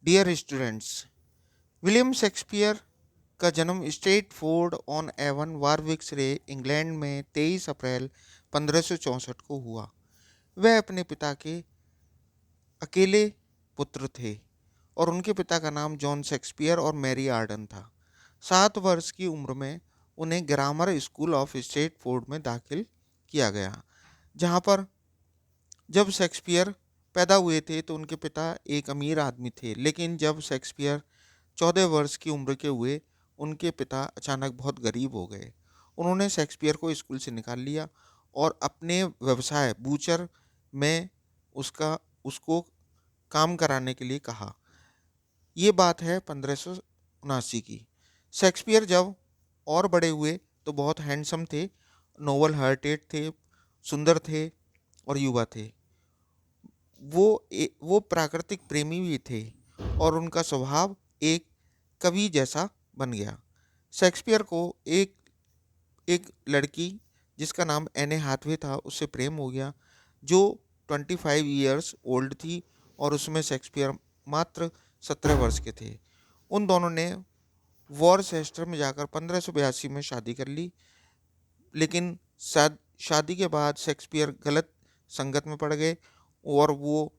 Dear students, William Shakespeare का जन्म Stratford on Avon Warwickshire England में 23 अप्रैल 1564 को हुआ। वह अपने पिता के अकेले पुत्र थे और उनके पिता का नाम जॉन शेक्सपियर और मैरी आर्डन था। 7 वर्ष की उम्र में उन्हें grammar school of state Ford में दाखिल किया गया, जहाँ पर जब शेक्सपियर पैदा हुए थे तो उनके पिता एक अमीर आदमी थे, लेकिन जब शेक्सपियर 14 वर्ष की उम्र के हुए उनके पिता अचानक बहुत गरीब हो गए। उन्होंने शेक्सपियर को स्कूल से निकाल लिया और अपने व्यवसाय बूचर में उसका उसको काम कराने के लिए कहा। ये बात है 1579 की। शेक्सपियर जब और बड़े हुए तो बहुत हैंडसम थे, नोबल हार्टेड थे, सुंदर थे और युवा थे। वो प्राकृतिक प्रेमी भी थे और उनका स्वभाव एक कवि जैसा बन गया। शेक्सपियर को एक एक लड़की जिसका नाम एने हाथवे था उससे प्रेम हो गया, जो 25 ईयर्स ओल्ड थी और उसमें शेक्सपियर मात्र 17 वर्ष के थे। उन दोनों ने वॉरचेस्टर में जाकर 1582 में शादी कर ली, लेकिन शादी के बाद शेक्सपियर गलत संगत में पड़ गए और वो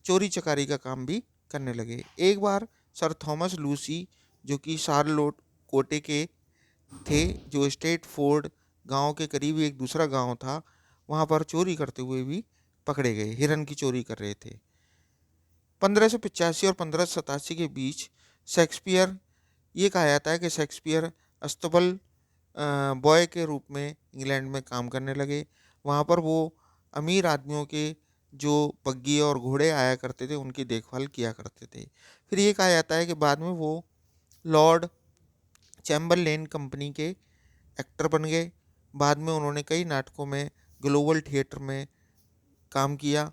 चोरी चकारी का काम भी करने लगे। एक बार सर थॉमस लूसी, जो कि शार्लोट कोटे के थे, जो स्टेट फोर्ड गांव के करीब एक दूसरा गांव था, वहां पर चोरी करते हुए भी पकड़े गए, हिरन की चोरी कर रहे थे। 1585 और 1587 के बीच शेक्सपियर, ये कहा जाता है कि शेक्सपियर अस्तबल बॉय के रूप में इंग्लैंड में काम करने लगे। वहाँ पर वो अमीर आदमियों के जो बग्घी और घोड़े आया करते थे उनकी देखभाल किया करते थे। फिर ये कहा जाता है कि बाद में वो लॉर्ड चैम्बरलेन कंपनी के एक्टर बन गए। बाद में उन्होंने कई नाटकों में ग्लोबल थिएटर में काम किया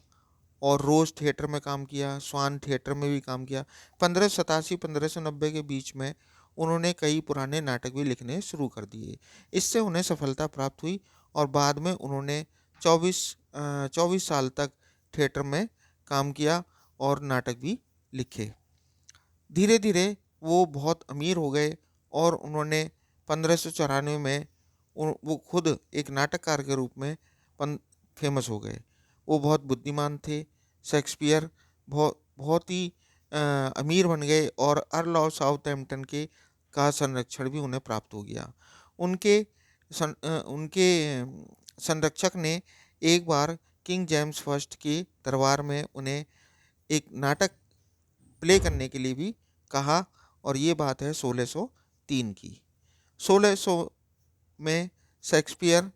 और रोज थिएटर में काम किया, स्वान थिएटर में भी काम किया। 1587-1590 के बीच में उन्होंने कई पुराने नाटक भी लिखने शुरू कर दिए। इससे उन्हें सफलता प्राप्त हुई और बाद में उन्होंने 24 साल तक थिएटर में काम किया और नाटक भी लिखे। धीरे धीरे वो बहुत अमीर हो गए और उन्होंने 1594 में वो खुद एक नाटककार के रूप में फेमस हो गए। वो बहुत बुद्धिमान थे। शेक्सपियर बहुत बहुत ही अमीर बन गए और अर्ल ऑफ साउथहैम्पटन के का संरक्षण भी उन्हें प्राप्त हो गया। उनके संरक्षक ने एक बार किंग जेम्स फर्स्ट के दरबार में उन्हें एक नाटक प्ले करने के लिए भी कहा और ये बात है 1603 की। 1600 में शेक्सपियर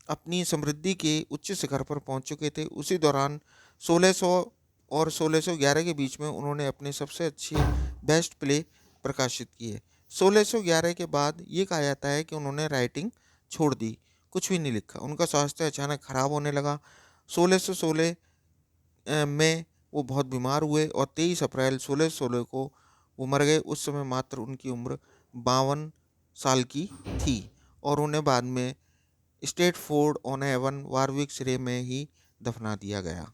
अपनी समृद्धि के उच्च शिखर पर पहुंच चुके थे। उसी दौरान 1600 और 1611 के बीच में उन्होंने अपने सबसे अच्छे बेस्ट प्ले प्रकाशित किए। 1611 के बाद ये कहा जाता है कि उन्होंने राइटिंग छोड़ दी, कुछ भी नहीं लिखा। उनका स्वास्थ्य अचानक खराब होने लगा। 1616 में वो बहुत बीमार हुए और 23 अप्रैल 1616 को वो मर गए। उस समय मात्र उनकी उम्र 52 साल की थी और उन्हें बाद में Stratford on Avon Warwickshire में ही दफना दिया गया।